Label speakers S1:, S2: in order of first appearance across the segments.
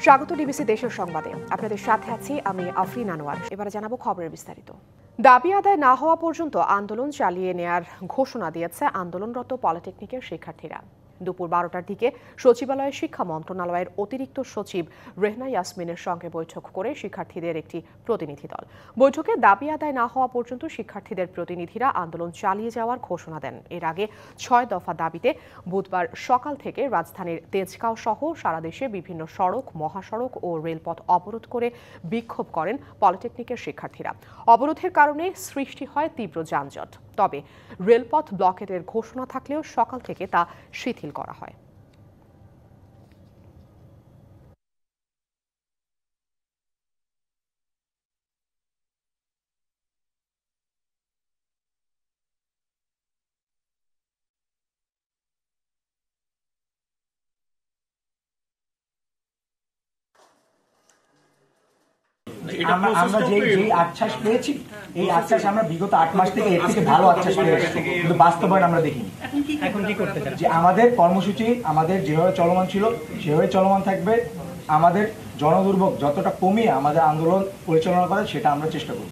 S1: স্বাগত ডিবিসি দেশের সংবাদে। আপনাদের সাথে আছি আমি আফরিন আনোয়ার। এবারে জানাবো খবরের বিস্তারিত। দাবি আদায় না হওয়া পর্যন্ত আন্দোলন চালিয়ে নেয়ার ঘোষণা দিয়েছে আন্দোলনরত পলিটেকনিকের শিক্ষার্থীরা। দুপুর 12টার দিকে সচিবালয়ে শিক্ষা মন্ত্রণালয়ের অতিরিক্ত সচিব রেহনা ইয়াসমিনের সঙ্গে বৈঠক করে শিক্ষার্থীদের একটি প্রতিনিধি দল। বৈঠকে দাবি আদায় না হওয়া পর্যন্ত শিক্ষার্থীদের প্রতিনিধিরা আন্দোলন চালিয়ে যাওয়ার ঘোষণা দেন। এর আগে 6 দফা দাবিতে বুধবার সকাল থেকে রাজধানীর তেজগাঁও সহ সারা দেশে বিভিন্ন সড়ক, মহাসড়ক ও রেলপথ অবরোধ করে বিক্ষোভ করেন পলিটেকনিকের শিক্ষার্থীরা। অবরোধের কারণে সৃষ্টি হয় তীব্র যানজট। তবে রেলপথ ব্লকেটের ঘোষণা থাকলেও সকাল থেকে তা শিথিল করা হয়।
S2: আমরা যে আশ্বাস পেয়েছি, এই আশ্বাস আমরা বিগত 8 মাস থেকে এর থেকে ভালো আশ্বাস পেয়েছি, কিন্তু বাস্তবায়ন আমরা দেখিনি। এখন কি করতে চান? যে আমাদের কর্মসূচি আমাদের যেভাবে চলমান ছিল সেভাবে চলমান থাকবে। আমাদের জনদুর্ভোগ যতটা কমিয়ে আমাদের আন্দোলন পরিচালনা করার সেটা আমরা চেষ্টা করব।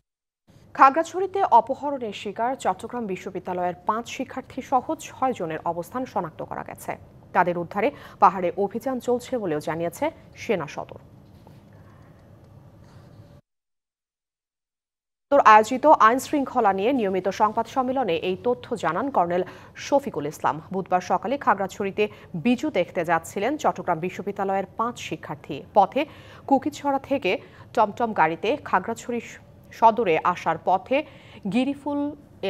S1: খাগড়াছড়িতে অপহরণের শিকার চট্টগ্রাম বিশ্ববিদ্যালয়ের 5 শিক্ষার্থী সহ 6 জনের অবস্থান শনাক্ত করা গেছে। তাদের উদ্ধারে পাহাড়ে অভিযান চলছে বলেও জানিয়েছে সেনা সদর। আয়োজিত আইন শৃঙ্খলা নিয়ে নিয়মিত সংবাদ সম্মেলনে এই তথ্য জানান কর্নেল শফিকুল ইসলাম। বুধবার সকালে খাগড়াছড়িতে বিজু দেখতে যাচ্ছিলেন চট্টগ্রাম বিশ্ববিদ্যালয়ের 5 শিক্ষার্থী। পথে কুকিছড়া থেকে টমটম গাড়িতে খাগড়াছড়ি সদরে আসার পথে গিরিফুল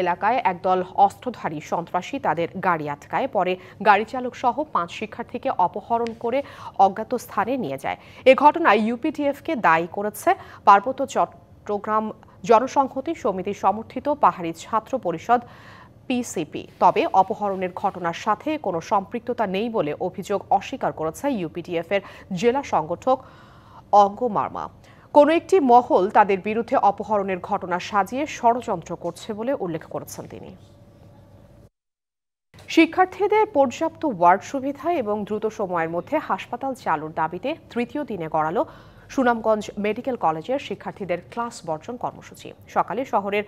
S1: এলাকায় একদল অস্ত্রধারী সন্ত্রাসী তাদের গাড়ি আটকায়। পরে গাড়ি চালক সহ 5 শিক্ষার্থীকে অপহরণ করে অজ্ঞাত স্থানে নিয়ে যায়। এ ঘটনায় ইউপিটিএফকে দায়ী করেছে পার্বত্য চট্টগ্রাম জনসংহতি সমিতি সমর্থিত পাহাড়ি ছাত্র পরিষদ পিসিপি। তবে অপহরণের ঘটনার সাথে কোনো সম্পৃক্ততা নেই বলে অভিযোগ অস্বীকার করেছে ইউপিটিএফ এর জেলা সংগঠক অঙ্গ মার্মা। কোনো একটি মহল তাদের বিরুদ্ধে অপহরণের ঘটনা সাজিয়ে ষড়যন্ত্র করছে বলে উল্লেখ করেছেন তিনি। শিক্ষার্থীদের পর্যাপ্ত ওয়ার্ড সুবিধা এবং দ্রুত সময়ের মধ্যে হাসপাতাল চালুর দাবিতে তৃতীয় দিনে গড়ালো সুনামগঞ্জ মেডিকেল কলেজের শিক্ষার্থীদের ক্লাস বর্জন কর্মসূচি। সকালে শহরের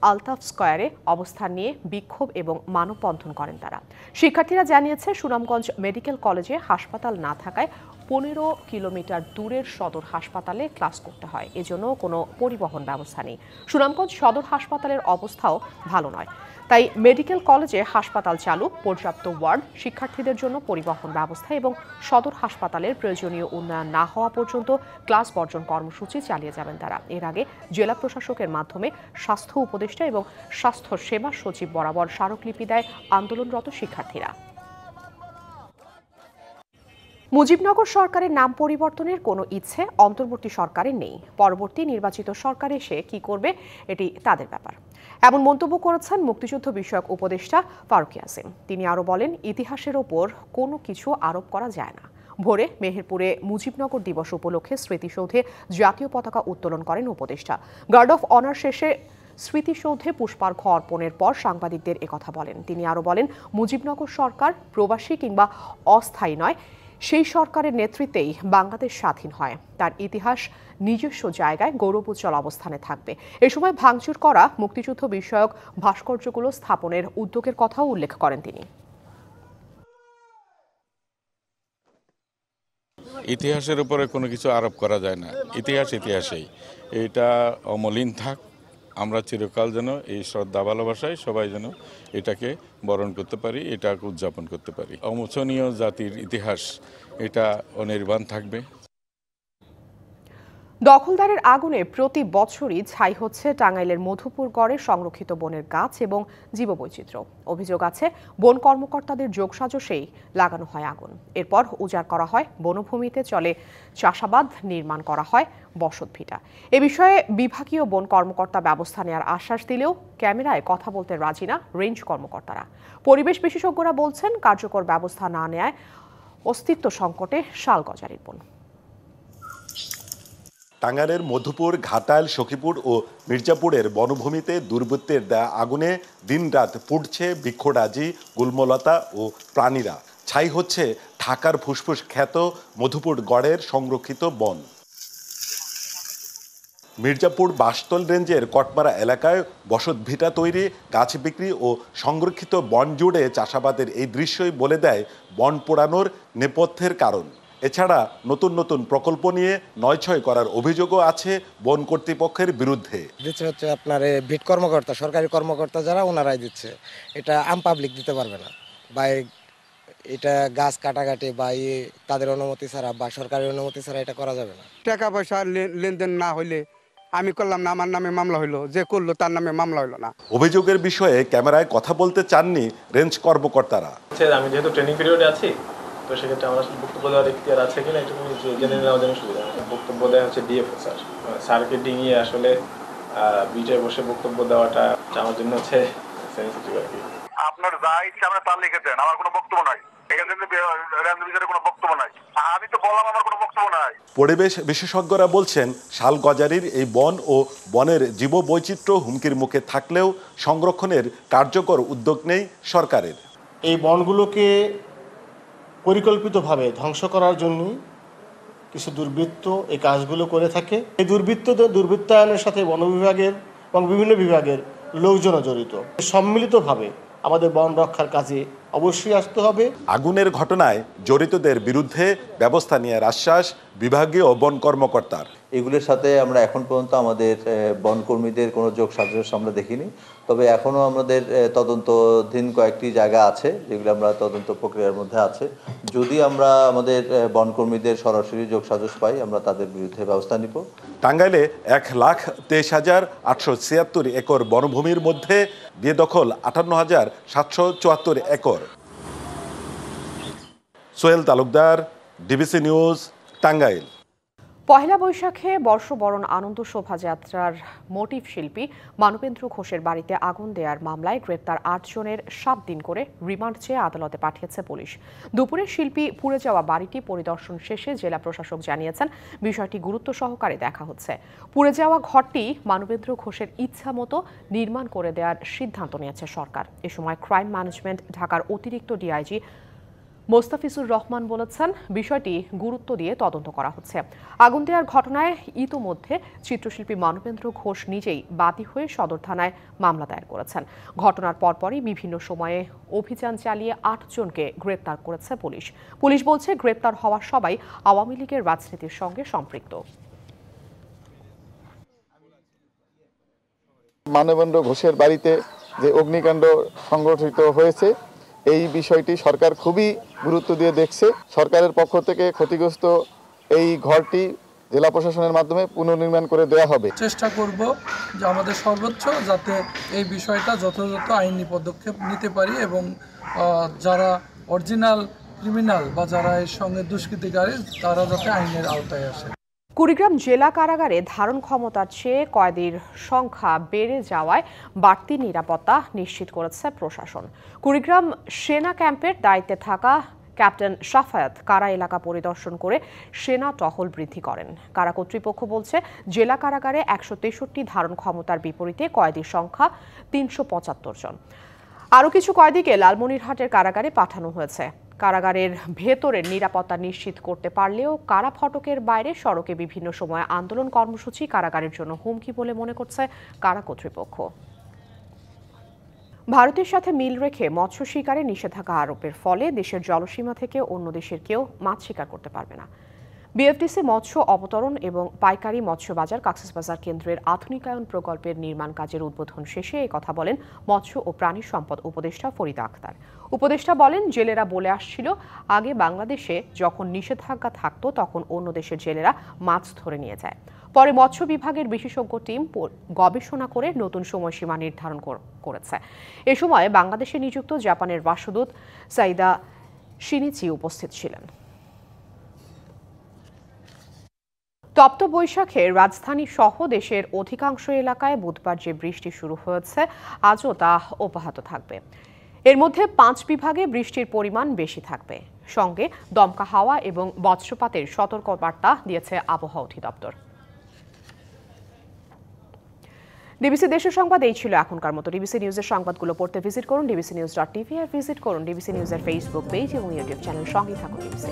S1: আলতাফ স্কয়ারে অবস্থান নিয়ে বিক্ষোভ এবং মানববন্ধন করেন তারা। শিক্ষার্থীরা জানিয়েছে সুনামগঞ্জ মেডিকেল কলেজে হাসপাতাল না থাকায় 15 কিলোমিটার দূরের সদর হাসপাতালে ক্লাস করতে হয়। এজন্য কোনো পরিবহন ব্যবস্থা নেই। সুনামগঞ্জ সদর হাসপাতালের অবস্থাও ভালো নয়। তাই মেডিকেল কলেজে হাসপাতাল চালু, পর্যাপ্ত ওয়ার্ড, শিক্ষার্থীদের জন্য পরিবহন ব্যবস্থা এবং সদর হাসপাতালের প্রয়োজনীয় উন্নয়ন না হওয়া পর্যন্ত ক্লাস বর্জন কর্মসূচি চালিয়ে যাবেন তারা। এর আগে জেলা প্রশাসকের মাধ্যমে স্বাস্থ্য উপদেষ্টা এবং স্বাস্থ্য সেবা সচিব বরাবর স্মারকলিপি দেয় আন্দোলনরত শিক্ষার্থীরা। মুজিবনগর সরকারের নাম পরিবর্তনের কোনো ইচ্ছে অন্তর্বর্তী সরকারের নেই। পরবর্তী নির্বাচিত সরকার এসে কি করবে এটি তাদের ব্যাপার, এমন মন্তব্য করেছেন মুক্তিযুদ্ধ বিষয়ক উপদেষ্টা ফারুক ইয়াসিন। তিনি আরও বলেন, ইতিহাসের ওপর কোনো কিছু আরোপ করা যায় না। ভোরে মেহেরপুরে মুজিবনগর দিবস উপলক্ষে স্মৃতিসৌধে জাতীয় পতাকা উত্তোলন করেন উপদেষ্টা। গার্ড অফ অনার শেষে স্মৃতিসৌধে পুষ্পার্ঘ অর্পণের পর সাংবাদিকদের একথা বলেন। তিনি আরও বলেন, মুজিবনগর সরকার প্রবাসী কিংবা অস্থায়ী নয়, সেই সরকারের নেতৃত্বেই বাংলাদেশ স্বাধীন হয়। তার ইতিহাস নিজস্ব জায়গায় গৌরবোজ্জ্বল অবস্থানে থাকবে। এ সময় ভাঙচুর করা মুক্তিযুদ্ধ বিষয়ক ভাস্কর্যগুলো স্থাপনের উদ্যোগের কথাও উল্লেখ করেন তিনি।
S3: ইতিহাসের উপরে কোনো কিছু আরোপ করা যায় না। ইতিহাস ইতিহাসেই, এটা অমলিন থাক। আমরা চিরকাল যেন এই শ্রদ্ধা ভালোবাসায় সবাই যেন এটাকে বরণ করতে পারি, এটাকে উদযাপন করতে পারি। অমোচনীয় জাতির ইতিহাস এটা অনির্বাণ থাকবে।
S1: দখলদারের আগুনে প্রতি বছরই ছাই হচ্ছে টাঙ্গাইলের মধুপুর গড়ে সংরক্ষিত বনের গাছ এবং জীববৈচিত্র্য। অভিযোগ আছে বন কর্মকর্তাদের যোগসাজশেই লাগানো হয় আগুন। এরপর উজাড় করা হয় বনভূমিতে, চলে চাষাবাদ, নির্মাণ করা হয় বসতভিটা। এ বিষয়ে বিভাগীয় বন কর্মকর্তা ব্যবস্থা নেওয়ার আশ্বাস দিলেও ক্যামেরায় কথা বলতে রাজি না রেঞ্জ কর্মকর্তারা। পরিবেশ বিশেষজ্ঞরা বলছেন, কার্যকর ব্যবস্থা না নেয় অস্তিত্ব সংকটে শালগজারির বন।
S4: টাঙ্গাইলের মধুপুর, ঘাটাল, সখীপুর ও মির্জাপুরের বনভূমিতে দুর্বৃত্তের দেয়া আগুনে দিনরাত পুড়ছে বৃক্ষরাজি, গুল্মলতা ও প্রাণীরা। ছাই হচ্ছে ঢাকার ফুসফুস খ্যাত মধুপুর গড়ের সংরক্ষিত বন। মির্জাপুর বাসতল রেঞ্জের কটমারা এলাকায় বসতভিটা তৈরি, গাছ বিক্রি ও সংরক্ষিত বন জুড়ে চাষাবাদের এই দৃশ্যই বলে দেয় বন পোড়ানোর নেপথ্যের কারণ। এছাড়া নতুন নতুন প্রকল্প নিয়ে নয়ছয় করার অভিযোগও আছে বন কর্তৃপক্ষের বিরুদ্ধে।
S5: দিচ্ছে হচ্ছে আপনার ভিট কর্মকর্তা, সরকারি কর্মকর্তা যারা ওনারাই দিচ্ছে, এটা আম পাবলিক দিতে পারবে না। বা এটা গাছ কাটাকাটি বা তাদের অনুমতি ছাড়া বা সরকারি অনুমতি ছাড়া এটা করা যাবে না।
S6: টাকা পয়সা লেনদেন না হইলে আমি করলাম না, আমার নামে মামলা হইলো, যে করলো তার নামে মামলা হইলো না।
S4: অভিযোগের বিষয়ে ক্যামেরায় কথা বলতে চাননি রেঞ্জ কর্মকর্তারা।
S7: আমি যেহেতু ট্রেনিং পিরিয়ডে আছি, তো সেক্ষেত্রে আমার আসলে বক্তব্য দেওয়ার এখতিয়ার আছে কিনা একটু জেনে নেওয়ার জন্য সুবিধা। বক্তব্য দেওয়া হচ্ছে ডিএফও স্যার, স্যারকে ডিঙিয়ে আসলে বিটে বসে বক্তব্য দেওয়াটা আমার জন্য হচ্ছে সেন্সিটিভ আর কি।
S8: আপনার যা ইচ্ছা আপনি তার লিখে দেন, আমার কোনো বক্তব্য নাই। আমি তো বললাম আমার কোনো বক্তব্য নাই।
S4: পরিবেশ বিশেষজ্ঞরা বলছেন, শালগজারির এই বন ও বনের জীববৈচিত্র্য হুমকির মুখে থাকলেও সংরক্ষণের কার্যকর উদ্যোগ নেই সরকারের।
S9: এই বনগুলোকে পরিকল্পিতভাবে ধ্বংস করার জন্য কিছু দুর্বৃত্ত এই কাজগুলো করে থাকে। এই দুর্বৃত্তায়নের সাথে বন বিভাগের এবং বিভিন্ন বিভাগের লোকজনও জড়িত। সম্মিলিতভাবে আমাদের বন রক্ষার কাজে অবশ্যই আসতে হবে।
S4: আগুনের ঘটনায় জড়িতদের বিরুদ্ধে ব্যবস্থা নেওয়ার আশ্বাস বিভাগীয় বন কর্মকর্তার।
S10: এগুলোর সাথে আমরা এখন পর্যন্ত আমাদের বনকর্মীদের কোনো যোগ সাজস আমরা দেখিনি, তবে এখনও আমাদের তদন্তধীন কয়েকটি জায়গা আছে যেগুলো আমরা তদন্ত প্রক্রিয়ার মধ্যে আছে। যদি আমরা আমাদের বনকর্মীদের সরাসরি যোগ সাজস পাই, আমরা তাদের বিরুদ্ধে ব্যবস্থা নিব।
S4: টাঙ্গাইলে 1,23,876 একর বনভূমির মধ্যে বেদখল 58,774 একর। Sohel Talukdar, DBC news, Tangail.
S1: পহেলা বৈশাখে বর্ষবরণ আনন্দ শোভাযাত্রার মোটিভ শিল্পী মানবেন্দ্র ঘোষের বাড়িতে আগুন দেওয়ার মামলায় গ্রেপ্তার ৮ জনের 7 দিন করে রিমান্ড চেয়ে আদালতে পাঠিয়েছে পুলিশ। দুপুরে শিল্পী পুড়ে যাওয়া বাড়িটি পরিদর্শন শেষে জেলা প্রশাসক জানিয়েছেন বিষয়টি গুরুত্ব সহকারে দেখা হচ্ছে। পুড়ে যাওয়া ঘরটি মানবেন্দ্র ঘোষের ইচ্ছা মতো নির্মাণ করে দেওয়ার সিদ্ধান্ত নিয়েছে সরকার। এ সময় ক্রাইম ম্যানেজমেন্ট ঢাকার অতিরিক্ত ডিআইজি মোস্তাফিজুর রহমান বলেছেন, বিষয়টি গুরুত্ব দিয়ে তদন্ত করা হচ্ছে। আগুন দেওয়ার ঘটনায় ইতোমধ্যে চিত্রশিল্পী মানবেন্দ্র ঘোষ নিজেই বাদী হয়ে সদর থানায় মামলা দায়ের করেছেন। ঘটনার পরপরই বিভিন্ন সময়ে অভিযান চালিয়ে ৮ জনকে গ্রেপ্তার করেছে পুলিশ। পুলিশ বলছে, গ্রেপ্তার হওয়া সবাই আওয়ামী লীগের রাজনীতির সঙ্গে সম্পৃক্ত।
S11: মানবেন্দ্র ঘোষের বাড়িতে যে অগ্নিকাণ্ড সংঘটিত হয়েছে, এই বিষয়টি সরকার খুবই গুরুত্ব দিয়ে দেখছে। সরকারের পক্ষ থেকে ক্ষতিগ্রস্ত এই ঘরটি জেলা প্রশাসনের মাধ্যমে পুনর্নির্মাণ করে দেওয়া হবে।
S12: চেষ্টা করব যে আমাদের সর্বোচ্চ যাতে এই বিষয়টা যথাযথ আইনি পদক্ষেপ নিতে পারি এবং যারা অরিজিনাল ক্রিমিনাল বা যারা এর সঙ্গে দুষ্কৃতিকারী তারা যাতে আইনের আওতায় আসে।
S1: কুড়িগ্রাম জেলা কারাগারে ধারণ ক্ষমতার চেয়ে কয়েদির সংখ্যা বেড়ে যাওয়ায় বাড়তি নিরাপত্তা নিশ্চিত করেছে প্রশাসন। কুড়িগ্রাম সেনা ক্যাম্পের দায়িত্বে থাকা ক্যাপ্টেন সাফায়াত কারা এলাকা পরিদর্শন করে সেনা টহল বৃদ্ধি করেন। কারা কর্তৃপক্ষ বলছে, জেলা কারাগারে 163 ধারণ ক্ষমতার বিপরীতে কয়েদির সংখ্যা 375 জন। আরও কিছু কয়েদিকে লালমনিরহাটের কারাগারে পাঠানো হয়েছে। কারাগারের ভেতরের নিরাপত্তা নিশ্চিত করতে পারলেও কারা ফটকের বাইরে সড়কে বিভিন্ন সময় আন্দোলন কর্মসূচি কারাগারের জন্য হুমকি বলে মনে করছে কারা কর্তৃপক্ষ। ভারতের সাথে মিল রেখে মৎস্য শিকারে নিষেধাজ্ঞা আরোপের ফলে দেশের জলসীমা থেকে অন্য দেশের কেউ মাছ শিকার করতে পারবে না। বিএফডিসি মৎস্য অবতরণ এবং পাইকারি মৎস্য বাজার কক্সবাজার কেন্দ্রের আধুনিকায়ন প্রকল্পের নির্মাণ কাজের উদ্বোধন শেষে এই কথা বলেন মৎস্য ও প্রাণী সম্পদ উপদেষ্টা ফরিদা আক্তার। উপদেষ্টা বলেন, জেলেরা বলে আসছিল আগে বাংলাদেশে যখন নিষেধাজ্ঞা থাকতো তখন অন্য দেশের জেলেরা মাছ ধরে নিয়ে যায়। পরে মৎস্য বিভাগের বিশেষজ্ঞ টিম গবেষণা করে নতুন সময়সীমা নির্ধারণ করেছে। এ সময় বাংলাদেশে নিযুক্ত জাপানের রাষ্ট্রদূত সাইদা শিনিচি উপস্থিত ছিলেন। তপ্ত বৈশাখে রাজধানী সহ দেশের অধিকাংশ এলাকায় বুধবার যে বৃষ্টি শুরু হয়েছে আজও তা অব্যাহত থাকবে। এর মধ্যে 5 বিভাগে বৃষ্টির পরিমাণ বেশি থাকবে। সঙ্গে দমকা হাওয়া এবং বজ্রপাতের সতর্কবার্তা দিয়েছে আবহাওয়া অধিদপ্তর। ডিবিসি দেশের সংবাদ এই ছিল এখনকার মতো। ডিবিসি নিউজের সংবাদগুলো পড়তে ভিজিট করুন dbcnews.tv আর ভিজিট করুন ডিবিসি নিউজের ফেসবুক পেজ এবং ইউটিউব চ্যানেল। সঙ্গে থাকুন ডিবিসি।